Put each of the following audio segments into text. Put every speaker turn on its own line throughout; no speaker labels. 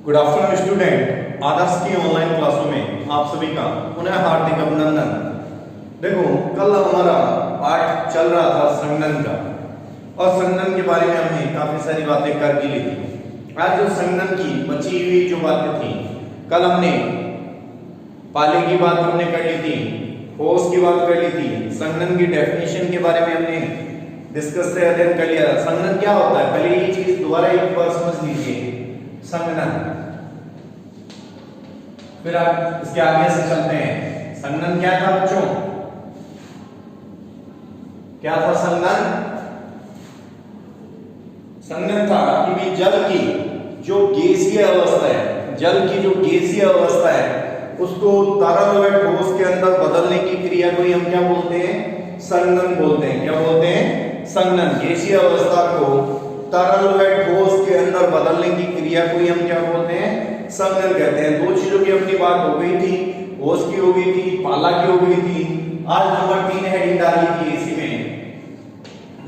Good afternoon student, आदर्श की online क्लासों में आप सभी का पुनः हार्दिक अभिनंदन। देखो, कल हमारा पाठ चल रहा था संघनन का, और संघनन के बारे में हमने काफी सारी बातें कर ली थी। आज जो संघनन की बची हुई जो बातें थी, कल हमने पाले की बात हमने कर ली थी, फोर्स की बात कर ली थी, संघनन की डेफिनेशन के बारे में हमने डिस्कस से अध्ययन कर लिया। संघनन क्या होता है, पहले ये चीज दोबारा एक बार समझ लीजिए। संघनन, फिर आप इसके आगे से चलते हैं। संघनन क्या था बच्चों? क्या था संघनन? संघनन था कि भी जल की जो गैसीय अवस्था है, जल की जो गैसीय अवस्था है, उसको तरल व ठोस के अंदर बदलने की क्रिया को हम क्या बोलते हैं? संघनन बोलते हैं। क्या बोलते हैं? संघनन। गैसीय अवस्था को तरल व ठोस के अंदर बदलने की क्रिया को हम क्या बोलते हैं? संघनन कहते हैं। दो चीजों की अपनी बात हो गई थी, ठोस की हो गई थी, पाला की हो गई थी। आज नंबर 3 हेडिंग डाली थी इसी में।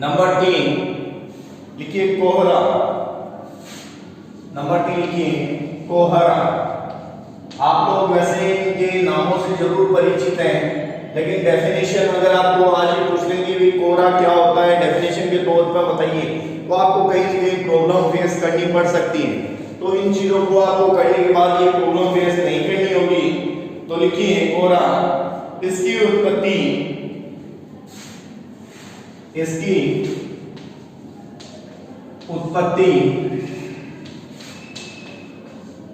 नंबर 3 लिखिए कोहरा। नंबर 3 लिखिए कोहरा। आप लोग वैसे इनके नामों से जरूर परिचित हैं, लेकिन डेफिनेशन अगर आपको आज पूछ लेंगे भी कोहरा क्या होता है, डेफिनेशन के तौर पर बताइए, तो आपको कहीं ना कहीं प्रॉब्लम फेस करनी पड़ सकती है। तो इन चीजों को आपको करने के बाद ये प्रॉब्लम फेस नहीं करनी होगी। तो लिखिए कोहरा, इसकी उत्पत्ति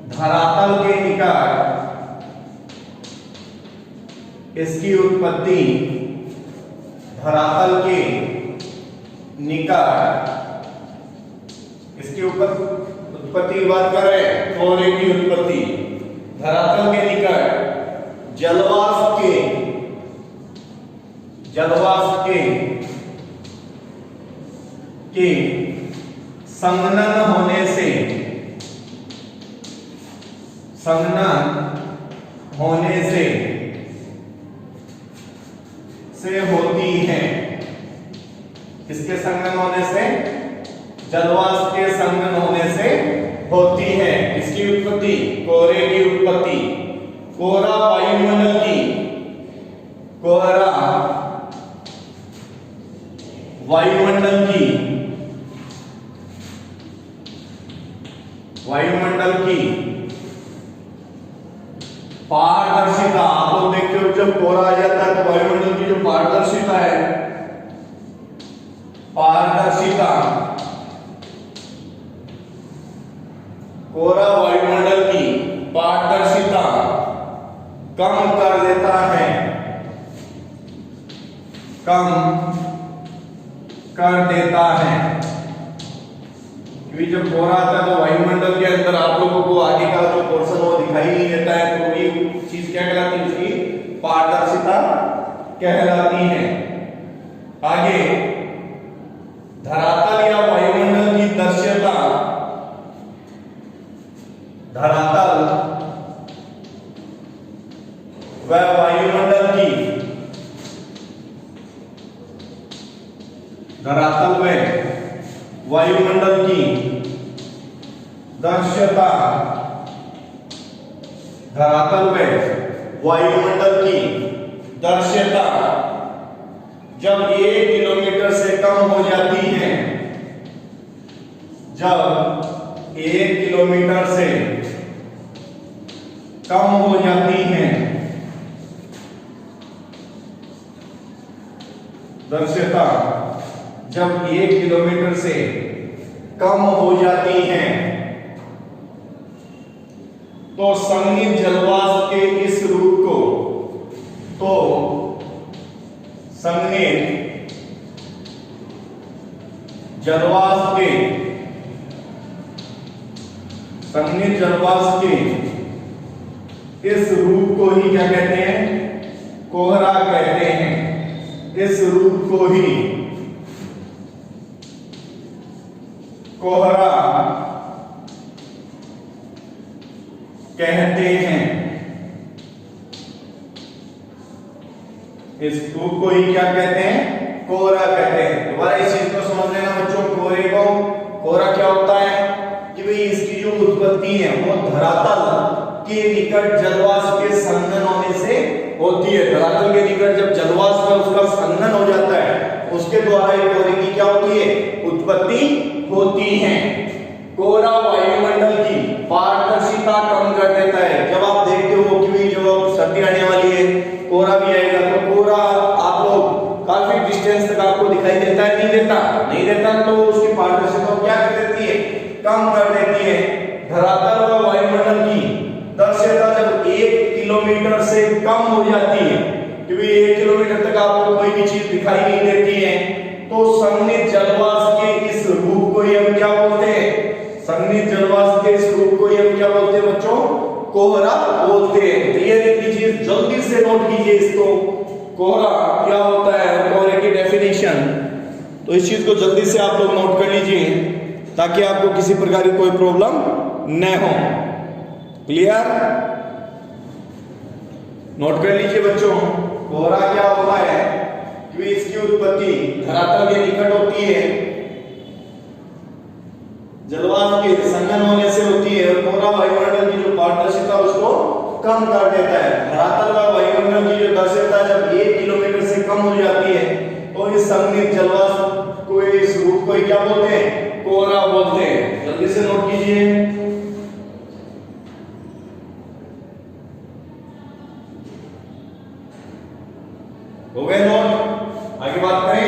धरातल के निकट, इसकी उत्पत्ति धरातल के निकट, इसकी उत्पत्ति की बात कर रहे हैं, कोहरे की उत्पत्ति धरातल के निकट जलवाष्प के संघनन होने से होती है। किसके संघनन होने से? जलवाष्प के संघनन होने से होती है। इसकी उत्पत्ति, कोहरे की उत्पत्ति। कोहरा वायुमंडल की, कोहरा वायुमंडल की पारदर्शिता। आप लोग देखते हो जब कोहरा आ जाता है तो वायुमंडल की जो पारदर्शिता है, कोहरा वायुमंडल की पारदर्शिता कम कर देता है, क्योंकि जब कोहरा आता है तो वायुमंडल के अंदर आप लोगों को आगे का जो पोर्शन वो दिखाई नहीं देता है, तो ये चीज क्या कहलाती है? उसकी पारदर्शिता कहलाती है। आगे धरातल या वायुमंडल की दृश्यता, धरातल व वायुमंडल की, धरातल व वायुमंडल की दृश्यता, धरातल व वायुमंडल की दृश्यता जब 1 किलोमीटर से कम हो जाती है, जब 1 किलोमीटर से कम हो जाती है दृश्यता, जब 1 किलोमीटर से कम हो जाती है, तो संघनित जलवाष्प के इस रूप को, तो संघनित जलवाष्प के इस रूप को ही क्या कहते हैं? कोहरा कहते हैं। इस रूप को ही कोहरा कहते हैं। इस रूप को ही क्या कहते हैं? कोहरा कहते हैं। दोबारा इस चीज को समझ लेना बच्चों। कोहरे को, कोहरा क्या होता है कि भाई इसकी जो उत्पत्ति है वो धरातल के निकट जलवाष्प के संघनन होने से होती है। धरातल के निकट जब जलवाष्प उसका संघनन हो जाता है उसके द्वारा एक कोहरे की क्या होती है, उत्पत्ति होती है। कोहरा वायुमंडल की पारदर्शिता कम कर देता है। जब आप देखते हो कि जो सर्दी आने वाली है कोहरा भी आएगा तो कोहरा आप लोग काफी डिस्टेंस तक आपको दिखाई देता है, नहीं देता तो उसकी पारदर्शिता क्या कर देती है, कम कर देती है। धरातल व वायुमंडल की दृश्यता जब 1 किलोमीटर से कम हो जाती है, क्योंकि 1 किलोमीटर तक आपको कोई भी चीज दिखाई नहीं देती है, तो संघनित जलवाष्प के इस रूप को हम क्या बोलते हैं, संघनित जलवाष्प के इस रूप को हम क्या बोलते हैं बच्चों, कोहरा बोलते हैं। तो ये चीज जल्दी से नोट कीजिए इसको, कोहरा क्या होता है, कोहरे की डेफिनेशन। तो इस चीज को जल्दी से आप लोग नोट कर लीजिए ताकि आपको किसी प्रकार की कोई प्रॉब्लम न हो। क्लियर, नोट कर लीजिए बच्चों, कोहरा क्या होता है कि इसकी उत्पत्ति धरातल के निकट होती है, जलवाष्प के संघनन होने से होती है। कोहरा वायुमंडल की जो पारदर्शिता उसको कम कर देता है। धरातल व वायुमंडल की जो दृश्यता जब 1 किलोमीटर से कम हो जाती है तो इस संघनित जलवाष्प को, इस रूप को क्या बोलते हैं, कोहरा बोलते हैं। जल्दी से नोट कीजिए। हो गए नोट, आगे बात करें।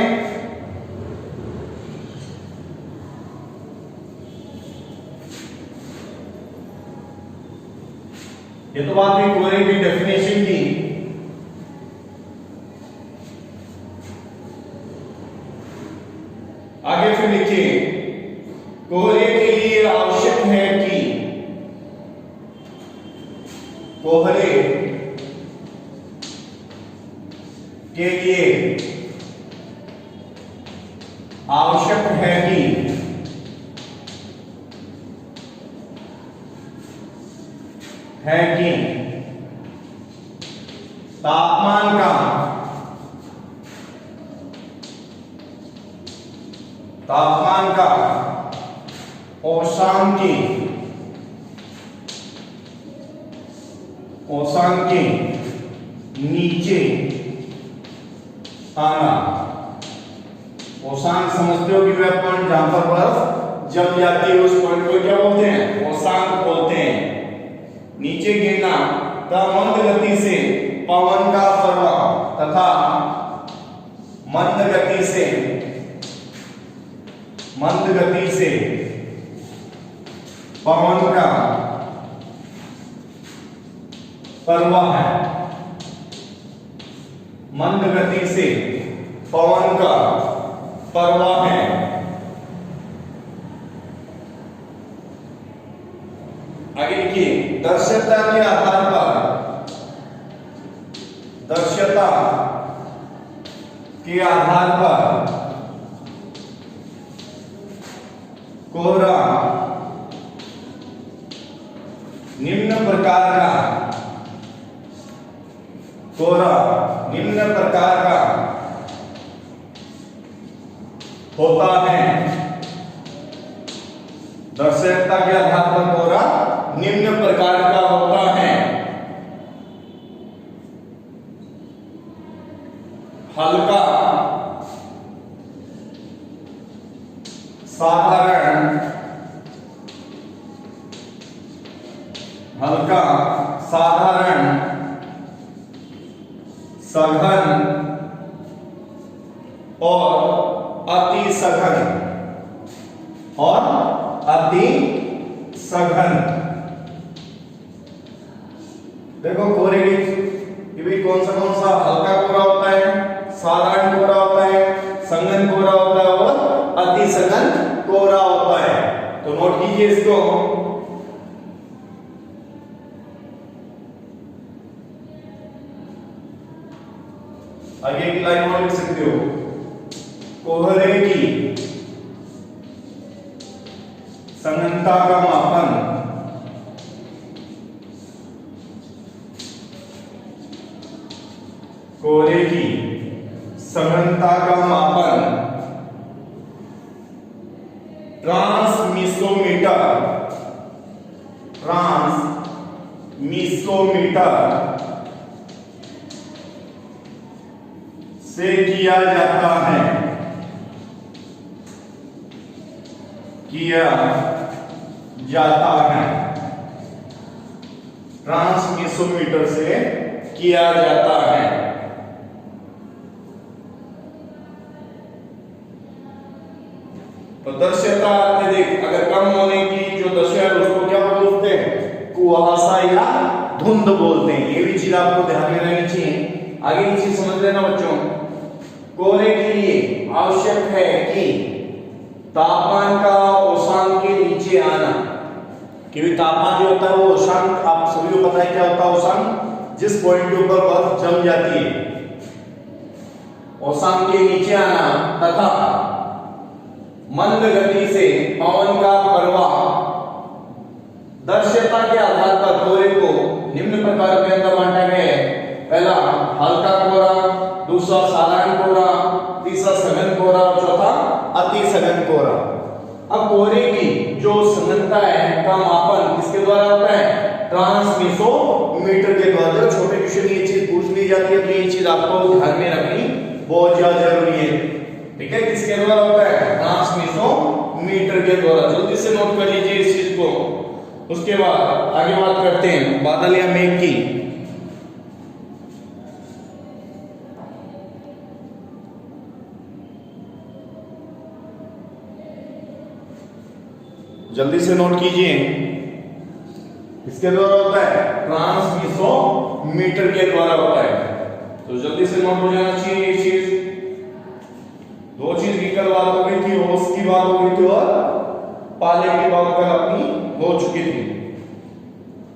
ये तो बात हुई कोहरे की डेफिनेशन की। आगे फिर लिखिए, कोहरे के लिए आवश्यक है कि, कोहरे के लिए आवश्यक है कि तापमान का औशांकी नीचे आना। औशांक समझते हो कि वह पॉइंट जहां पर बर्फ जम जाती है उस पॉइंट को क्या बोलते हैं, औशांक बोलते हैं। नीचे गिरना तथा मंद गति से पवन का प्रवाह तथा मंद गति से पवन का प्रवाह है, मंद गति से पवन का प्रवाह है। आगे लिखिए, दृश्यता के आधार पर, दृश्यता के आधार पर कोहरा निम्न प्रकार का होता है। दृश्यता के आधार पर कोहरा निम्न प्रकार का होता है। हल्का, साधारण, सघन और अति सघन। देखो कोहरे की भी कौन सा हल्का कोहरा होता है, साधारण कोहरा होता है, सघन कोहरा होता है और अति सघन कोहरा होता है। तो नोट कीजिए इसको। आगे एक लाइन और लिख सकते हो, कोहरे की सघनता का मापन कोहरे की सघनता का मापन ट्रांसमिसोमीटर ट्रांसमिसोमीटर से किया जाता है, ट्रांसमिसोमीटर से किया जाता है। तो दृश्यता अत्यधिक अगर कम होने की जो दशा है उसको क्या बोलते हैं? कुहासा या धुंध बोलते हैं। ये भी चीज आपको ध्यान में रखनी चाहिए। आगे की चीज समझ लेना बच्चों। कोहरे के लिए आवश्यक है कि तापमान का औसत के नीचे आना, क्योंकि तापमान जो होता है वो औसत, आप सभी को पता है क्या होता है औसत? जिस पॉइंट के ऊपर बर्फ जम जाती है, औसत के नीचे आना तथा मंद गति से पवन का प्रवाह। दृश्यता के आधार पर कोहरे को निम्न प्रकार के अंदर बांटा गया है। पहला हल्का कोहरा, दूसरा साधारण कोहरा, तीसरा सघन कोहरा और चौथा अति सघन कोहरा। अब कोहरे की जो सघनता है का मापन किसके द्वारा होता है? ट्रांसमिसोमीटर के द्वारा। छोटे क्वेश्चन ये चीज पूछ ली जाती है तो ये चीज आपको ध्यान में रखनी बहुत ज्यादा जरूरी है। ठीक है, किसके द्वारा होता है? ट्रांसमिसोमीटर के द्वारा। जल्दी से नोट कर लीजिए इस चीज को। उसके बाद आगे बात करते हैं बादल या मेघ की। जल्दी से नोट कीजिए, किसके द्वारा होता है? ट्रांसमिसोमीटर के द्वारा होता है। तो जल्दी से नोट हो जाना चाहिए ये चीज। दो चीज की कल बात हो गई थी, ओस की बात हो गई थी और पाले की बात कल अपनी हो चुकी थी।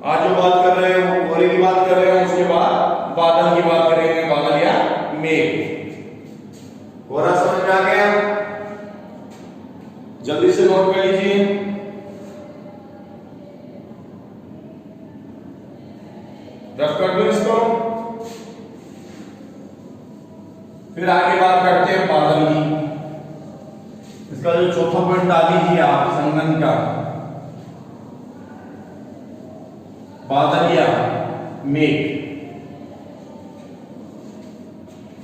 आज जो बात कर रहे हैं वो कोहरे की बात कर रहे हैं, उसके बाद बादल की बात करेंगे, बादल या मेघ। कोहरा समझ में आ गया? जल्दी से नोट कर लीजिए। रफ कर दो इसको। फिर आगे बात करते हैं बादल की। इसका जो चौथा पॉइंट डाल दीजिए आप, संगम का बादल या मेघ।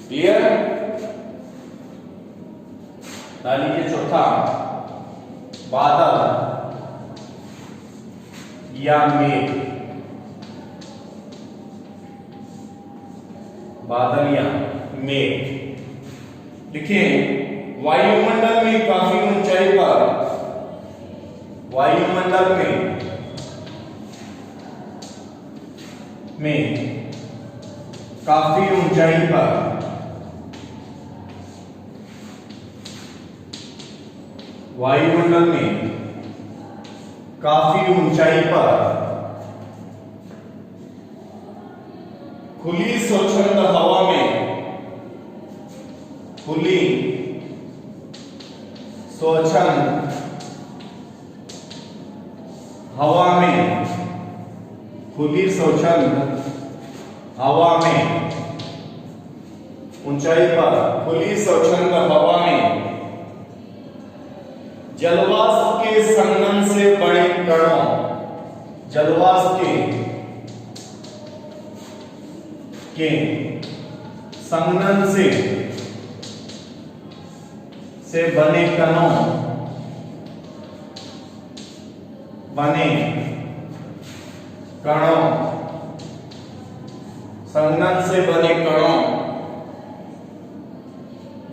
क्लियर? डालिए चौथा, बादल या मेघ। बादल या मेघ। देखिए, वायुमंडल में काफी ऊंचाई पर, वायुमंडल में काफी ऊंचाई पर वायुमंडल में काफी ऊंचाई पर खुली स्वच्छंद हवा में, खुली स्वच्छंद हवा में, खुली स्वच्छंद हवा में, ऊंचाई पर खुली स्वच्छंद हवा में जलवाष्प के संघनन से बड़े कणों, जलवाष्प के संघनन से बने कणों, संघनन से बने कणों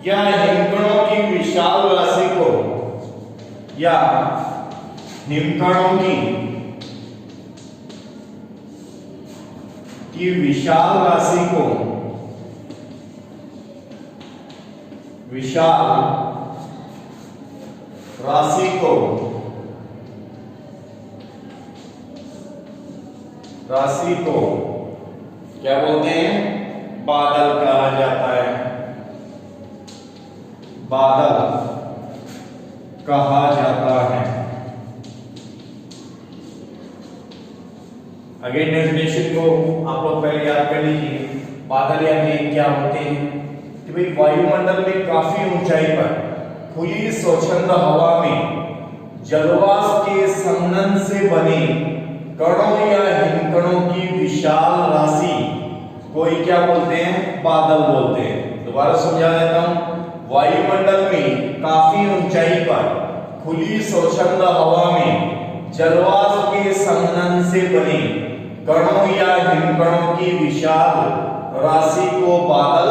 या हिमकणों की विशाल राशि को, या हिमकणों की विशाल राशि को, विशाल राशि को क्या बोलते हैं? बादल कहा जाता है, बादल कहा जाता है। अगेन डेफिनेशन को आप लोग पहले याद कर लीजिए। बादल या मेघ क्या होते हैं? कि भाई वायुमंडल में काफी ऊंचाई पर खुली स्वच्छंद हवा में जलवाष्प के संघनन से बने कणों या हिमकणों की विशाल राशि को ही क्या बोलते हैं? बादल बोलते हैं। दोबारा समझा देता हूं। वायुमंडल में काफी ऊंचाई पर खुली स्वच्छंद हवा में जलवाष्प के संघनन से बने कणों या हिमकणों की विशाल राशि को बादल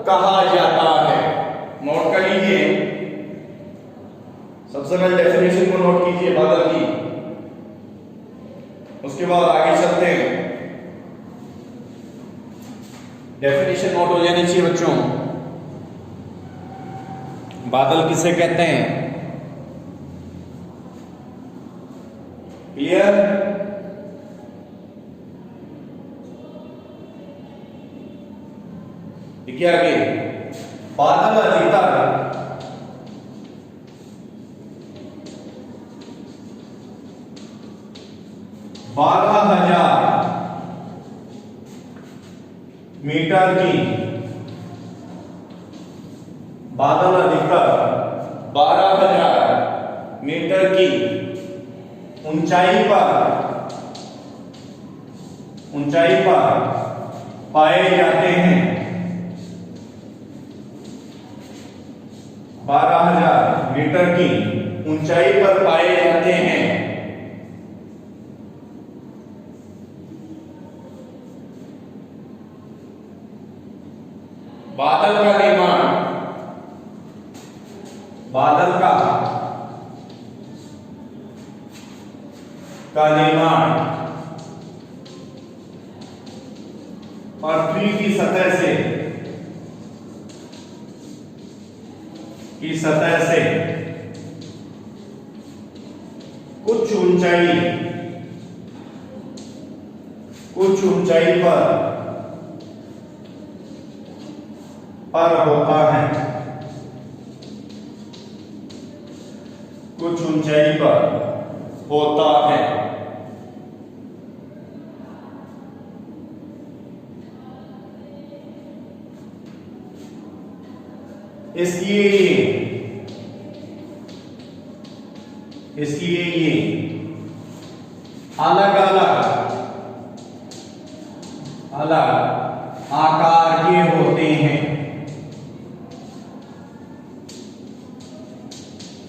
कहा जाता है। नोट कर लीजिए, सबसे पहले डेफिनेशन को नोट कीजिए बादल की, उसके बाद आगे चलते हैं। डेफिनेशन नोट हो जानी चाहिए बच्चों। बादल किसे कहते हैं? क्लियर? देखिए आगे, बादल अधिकतर 12,000 मीटर की, बादल अधिकतर 12,000 मीटर की ऊंचाई पर पाए जाते हैं। 12,000 मीटर की ऊंचाई पर पाए जाते हैं। बादल का निर्माण, बादल का निर्माण पृथ्वी की सतह से कुछ ऊंचाई पर होता है। कुछ ऊंचाई पर होता है। इसलिए ये अलग आकार के होते हैं।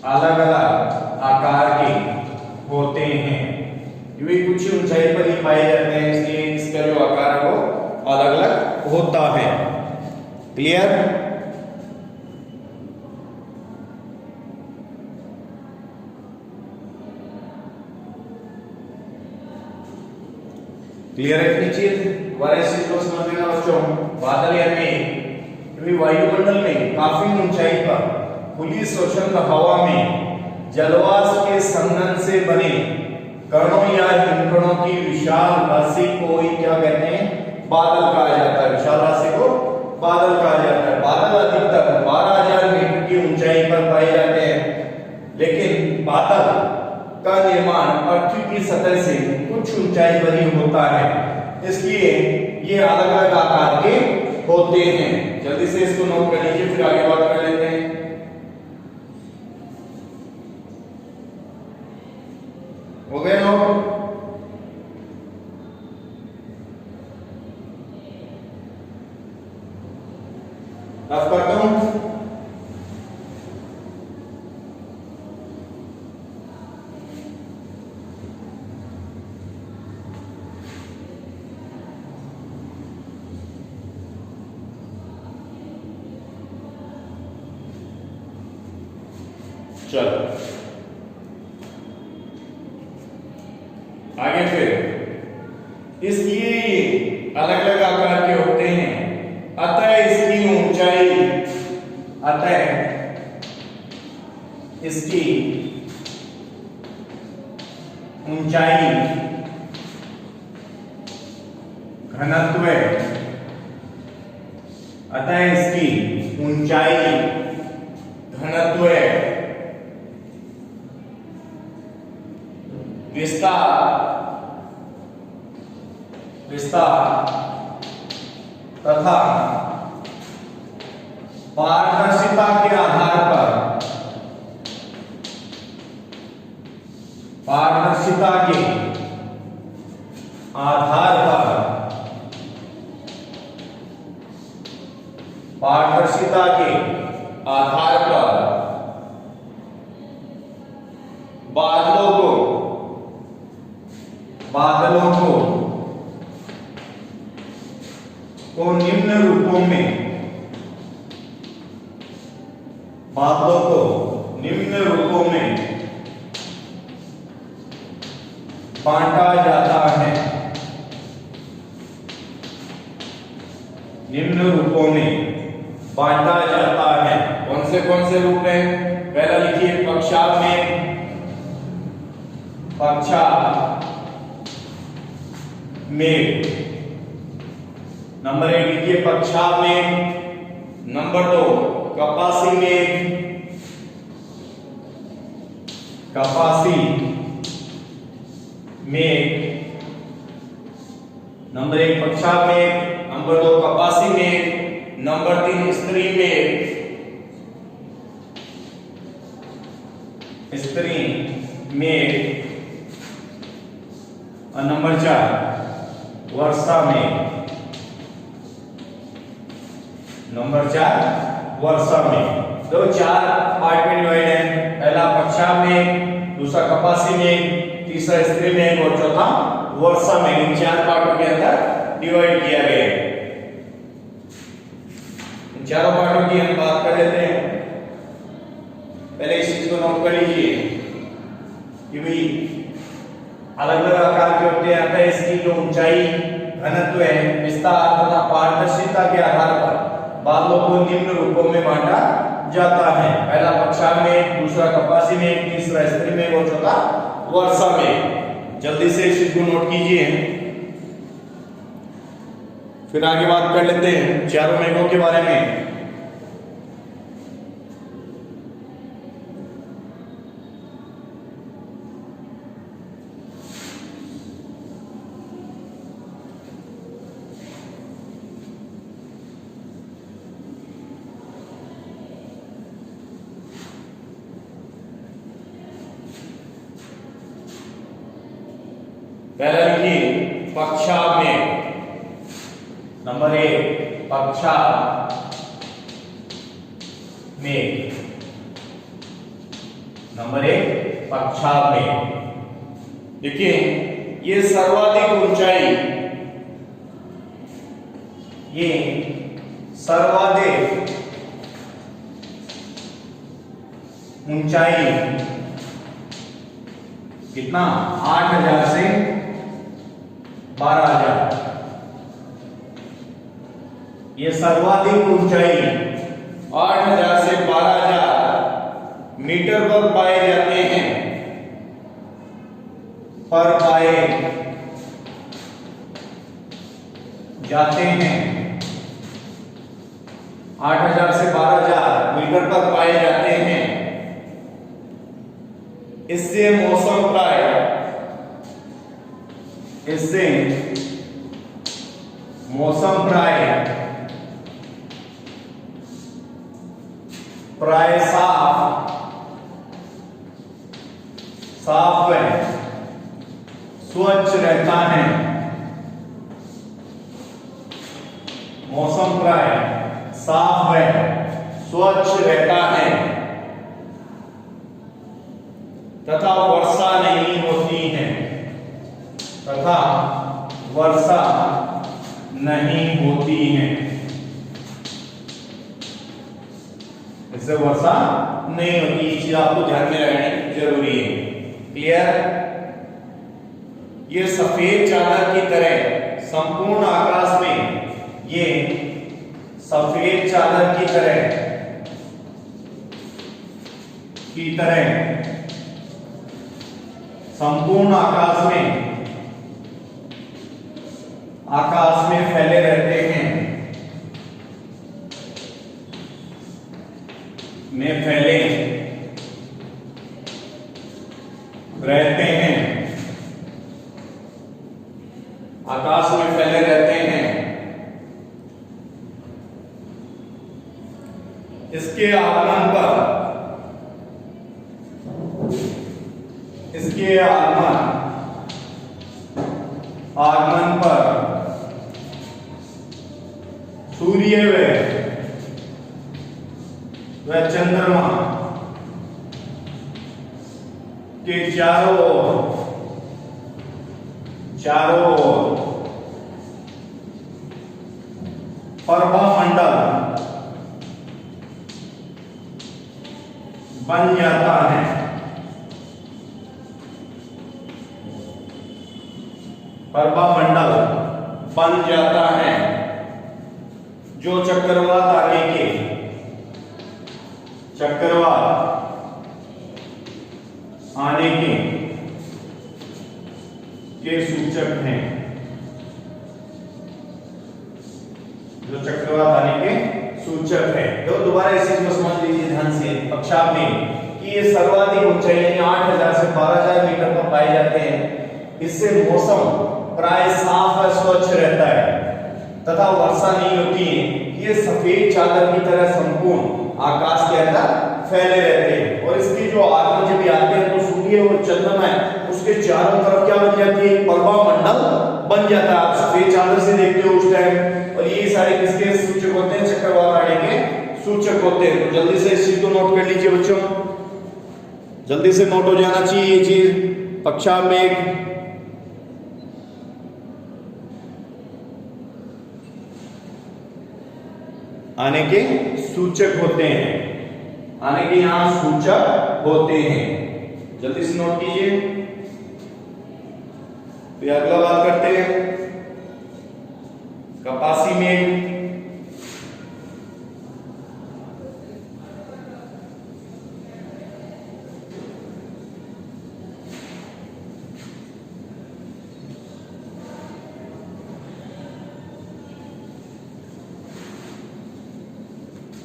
अलग आकार के होते हैं। ये कुछ ऊंचाई पर ही पाए जाते हैं, इसलिए इसका जो आकार है वो अलग अलग होता है। क्लियर? क्लियर है इतनी चीज? वायरस को समझ लेना बच्चों। बादल या मेघ वायुमंडल में काफी ऊंचाई पर खुली स्वच्छंद हवा में जलवाष्प के संघनन से बने कणों या हिमकणों की विशाल राशि को ही क्या कहते हैं? बादल कहा जाता है। विशाल राशि को बादल कहा जाता है। बादल अधिकतर 12,000 मीटर की ऊंचाई पर पाए जाते हैं, लेकिन बादल का निर्माण पृथ्वी की सतह से कुछ ऊंचाई पर ही होता है, इसलिए ये अलग अलग आकार के होते हैं। जल्दी से इसको नोट कर लीजिए, फिर आगे बात कर लेते हैं। हो गए नोट? रफ करता हूं। चलो आगे, फिर इसलिए ये अलग अलग आकार के होते हैं, अतः इसकी ऊंचाई घनत्व, अतः इसकी ऊंचाई घनत्व विस्तार तथा पारदर्शिता के आधार पर पारदर्शिता के आधार पर पारदर्शिता के आधार पर बादलों को निम्न रूपों में बादलों को निम्न रूपों में बांटा जाता है। निम्न रूपों में बांटा जाता है। कौन से रूप हैं? पहला लिखिए पक्षाव में, नंबर 1 लिखिए पक्षाव में। नंबर 2 कपासी में, नंबर 1 पक्षाव में, नंबर 2 कपासी में, नंबर 3 स्त्री में, और नंबर 4 वर्षा में। तो 4 पार्ट में डिवाइड है। पहला पक्षाव में, दूसरा कपासी में, तीसरा स्त्री में और चौथा वर्षा में। इन 4 पार्टों के अंदर डिवाइड किया गया है। इन चारों पार्टों की हम बात कर लेते हैं। पहले इस चीज को नोट कर लीजिए कि भाई अलग अलग आकार के होते हैं। अतः इसकी जो ऊंचाई, घनत्व है, विस्तार तथा पारदर्शिता के आधार पर बादलों को निम्न रूपों में बांटा जाता है। पहला पक्षाव में, दूसरा कपासी में, तीसरा स्त्री में और चौथा वर्षा में। जल्दी से इस चीज को नोट कीजिए, फिर आगे बात कर लेते हैं चारों मेघों के बारे में। पहला लिखिए पक्षाव में। नंबर 1 पक्षाव में, नंबर 1 पक्षाव में। देखिए ये सर्वाधिक ऊंचाई, कितना? 8000 से 12000। ये सर्वाधिक ऊंचाई 8000 से 12000 मीटर पर पाए जाते हैं। 8000 से 12000 मीटर पर पाए जाते हैं। इससे मौसम प्राय साफ व स्वच्छ रहता है। मौसम प्राय साफ व स्वच्छ रहता है तथा वर्षा नहीं होती है। इससे वर्षा नहीं होती। ये चीज आपको ध्यान में रखनी जरूरी है। क्लियर? ये सफेद चादर की तरह संपूर्ण आकाश में, ये सफेद चादर की तरह संपूर्ण आकाश में फैले रहते हैं। आकाश में फैले रहते हैं। इसके आगमन आगमन पर सूर्य व चंद्रमा के चारों ओर प्रभामंडल बन जाता है। प्रभामंडल बन जाता है जो चक्रवात आने के सूचक हैं। जो चक्रवात आने के सूचक है। तो दोबारा इस चीज को समझ लीजिए ध्यान से पक्षाप में कि ये सर्वाधिक ऊंचाई यानी 8000 से 12000 मीटर पर पाए जाते हैं। इससे मौसम प्राय साफ व स्वच्छ रहता है तथा वर्षा नहीं होती है। ये सफेद चादर की तरह संपूर्ण आकाश के अंदर फैले रहते हैं और इसकी जो आगमन जब भी आते हैं तो सूर्य और चंद्रमा है उसके चारों तरफ क्या बन जाती है, प्रभामंडल बन जाता है। आप सफेद चादर से देखते हो उस टाइम और ये सारे किसके सूचक होते हैं, चक्रवात आने के सूचक होते हैं। तो जल्दी से इस चीज को नोट कर लीजिए बच्चों, जल्दी से नोट हो जाना चाहिए ये चीज। पक्षाप में आने के सूचक होते हैं, आने के यहां सूचक होते हैं। जल्दी से नोट कीजिए। तो अगला बात करते हैं कपासी मेघ।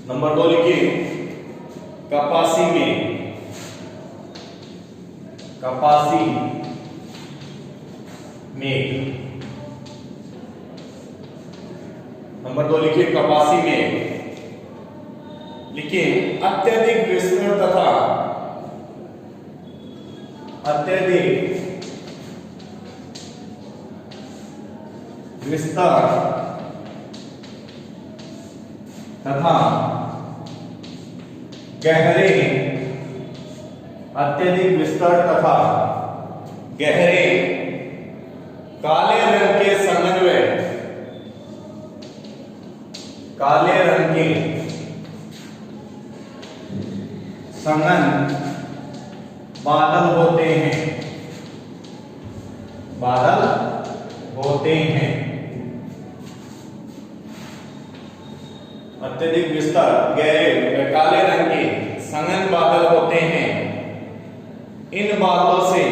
नंबर 2 लिखिए कपासी में, कपासी मेघ। नंबर 2 लिखिए कपासी मेघ। लिखिए अत्यधिक विस्तृत तथा अत्यधिक विस्तार तथा गहरे, अत्यधिक विस्तार तथा गहरे काले रंग के समन्वय, काले रंग के संघन बादल होते हैं, बादल होते हैं। अत्यधिक विस्तार गहरे काले रंग के संघन बादल होते हैं। इन बादलों से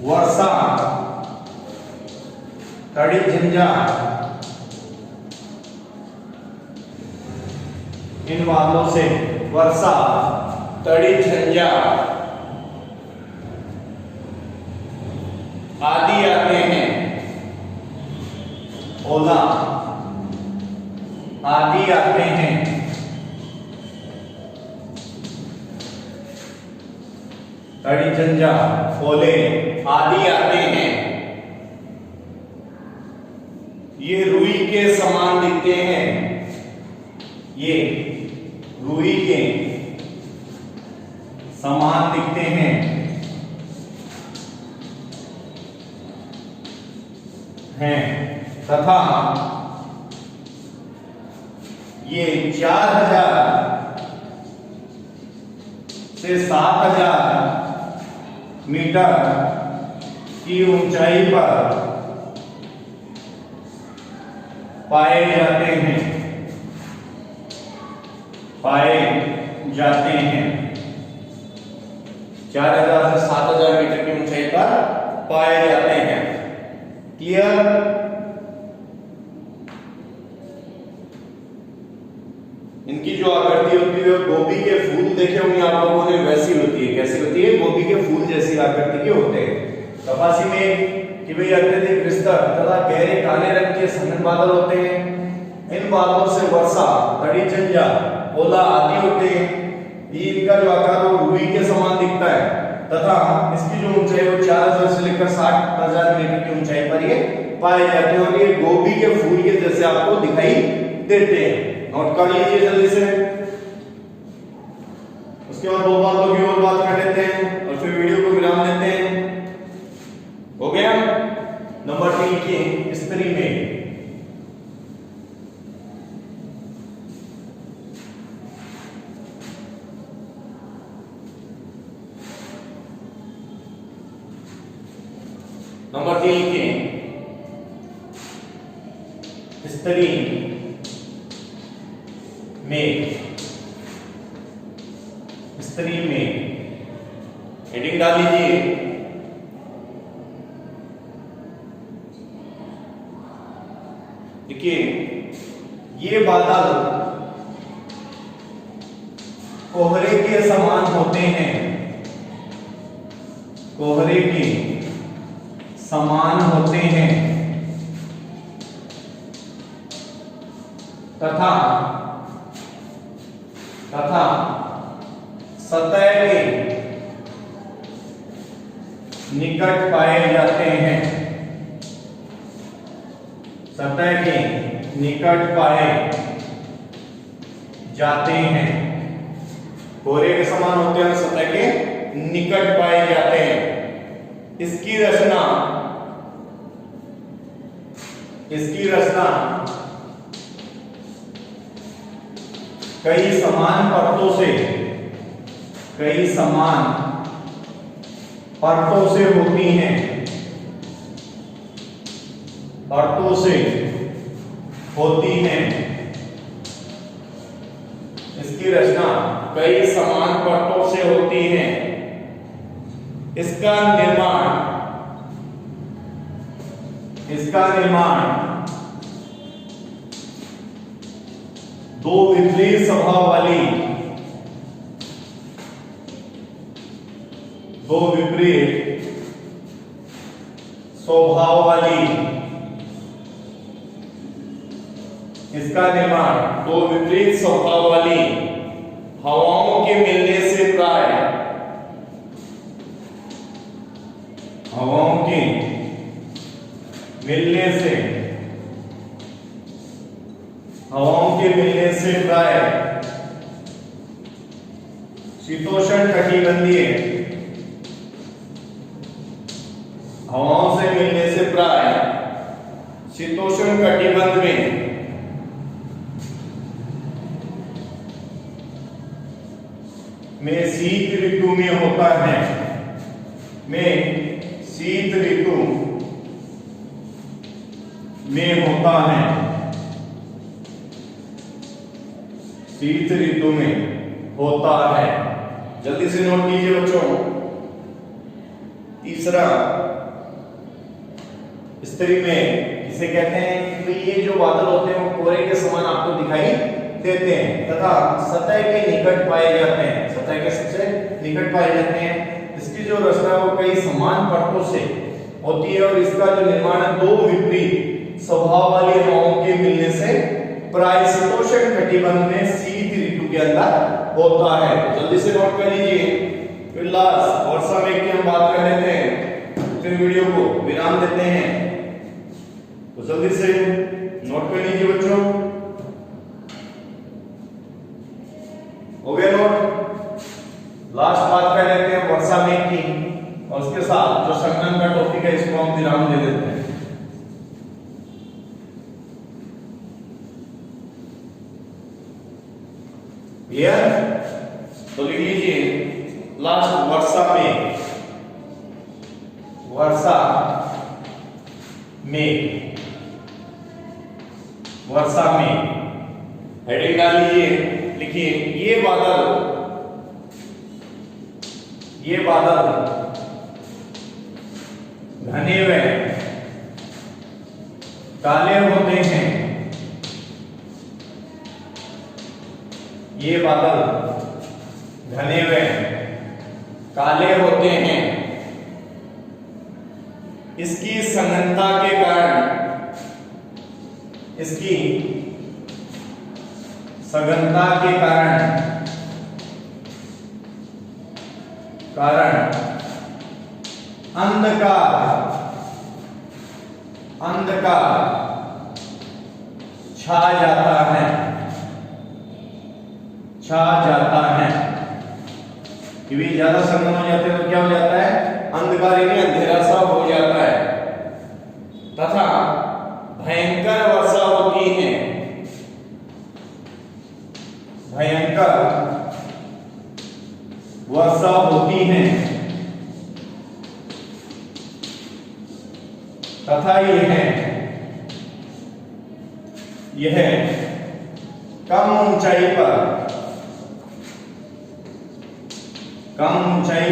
वर्षा, कड़ी झंझा, इन बादलों से वर्षा, कड़ी झंझा आदि आते हैं। ओला आदि आते हैं। कड़ी झंझा, ओले आदि आते हैं। ये रुई के समान दिखते हैं, ये रुई के समान दिखते हैं तथा ये 4000 से 7000 मीटर की ऊंचाई पर पाए जाते हैं, पाए जाते हैं। 4000 से 7000 मीटर की ऊंचाई पर पाए जाते हैं। क्लियर? इनकी जो आकृति होती है गोभी के फूल देखे होंगे आप लोगों ने, वैसी होती है। कैसी होती है? गोभी के फूल जैसी आकृति के होते हैं। कपासी में कि भाई अत्यधिक विस्तार तथा गहरे काले रंग के संघन बादल होते हैं। इन बादलों से वर्षा, कड़ी झंझा, ओला आदि होते हैं। ये इनका जो आकार वो रुई के समान दिखता है तथा इसकी जो ऊंचाई वो 4000 से लेकर 60,000 मीटर की ऊंचाई पर ये पाए जाते हैं और ये गोभी के फूल के जैसे आपको दिखाई देते हैं। नोट कर लीजिए जल्दी से। उसके बाद दो बातों की और बात कर लेते हैं और फिर वीडियो को विराम देते हैं। हो गया। नंबर 3 लिखिए स्त्री में। नंबर 3 लिखिए स्त्री में। स्त्री में हेडिंग डाल लीजिए। देखिए ये बादल कोहरे के समान होते हैं। कोहरे के समान होते हैं तथा सतह के निकट पाए जाते हैं। सतह के निकट पाए जाते हैं। कोहरे के समान होते हैं, सतह के निकट पाए जाते हैं। इसकी रचना कई समान परतों से होती हैं। इसकी रचना कई समान परतों से होती है। इसका निर्माण दो विपरीत स्वभाव वाली इसका निर्माण दो विपरीत स्वभाव वाली हवाओं के मिलने से प्राय शीतोष्ण कटिबंधीय हवाओं से मिलने से प्राय शीतोष्ण कटिबंध में शीत ऋतु में होता है। शीत ऋतु में होता है। जल्दी से नोट कीजिए बच्चों। तीसरा स्त्री में इसे कहते हैं कि ये जो बादल होते हैं वो कोहरे के समान आपको दिखाई देते हैं तथा सतह के निकट पाए जाते हैं। सतह के सबसे निकट पाए जाते हैं। इसकी जो रचना है वो कई समान परतों से होती है और इसका जो निर्माण है दो विपरीत स्वभाव वाली हवाओं के मिलने से प्राय शीतोष्ण कटिबंध में शीत ऋतु के अंदर होता है। जल्दी से नोट कर लीजिए। फिर लास्ट वर्षा मेघ की हम बात कर लेते हैं, फिर वीडियो को विराम देते हैं। तो जल्दी से नोट कर लीजिए बच्चों। हो गया नोट। लास्ट बात कर लेते हैं वर्षा मेघ की और उसके साथ जो संगणन का टॉपिक है इसको हम विराम दे देते हैं। क्लियर? तो लिख लीजिए लास्ट वर्षा में हेडिंग डाल लीजिए। लिखिए ये बादल घने व काले होते हैं। ये बादल घने व काले होते हैं। इसकी संघनता के कारण सघनता के कारण अंधकार छा जाता है। कि भी ज्यादा संघन हो जाते हैं तो क्या हो जाता है, अंधकार यानी अंधेरा सा हो जाता है। तथा भयंकर वर्षा होती है, भयंकर वर्षा होती है। तथा यह कम ऊंचाई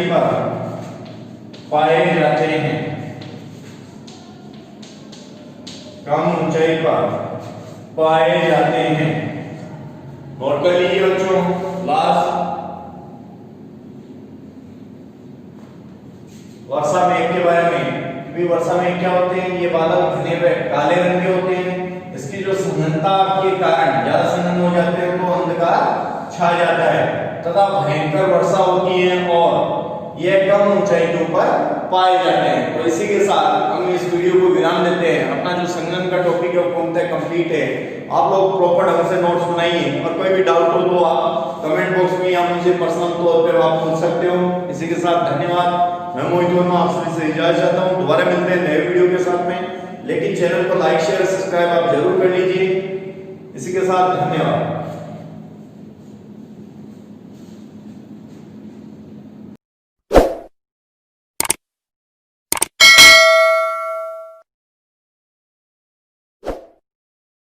पर पाए जाते हैं। कम ऊंचाई पर पाए जाते हैं। नोट कर लीजिए बच्चों। लास्ट वर्षा मेघ के बारे में, भी वर्षा मेघ क्या होते हैं, ये बादल घने हुए काले रंग के होते हैं। इसकी जो सघनता के कारण ज्यादा सघन हो जाते हैं तो अंधकार छा जाता है। तथा भयंकर वर्षा होती है और यह कम ऊंचाई के ऊपर पाए जाते हैं। तो इसी के साथ हम इस वीडियो को विराम देते हैं। अपना जो संगणन का टॉपिक है वो पूर्णतः कंप्लीट है। आप लोग प्रॉपर ढंग से नोट्स बनाइए और कोई भी डाउट हो तो आप कमेंट बॉक्स में या मुझे पर्सनल तौर पे आप पूछ सकते हो। इसी के साथ धन्यवाद। मैं मोहित वर्मा आप सभी से इजाजत चाहता हूँ। दोबारा मिलते हैं नए वीडियो के साथ में, लेकिन चैनल को लाइक शेयर सब्सक्राइब आप जरूर कर लीजिए। इसी के साथ धन्यवाद।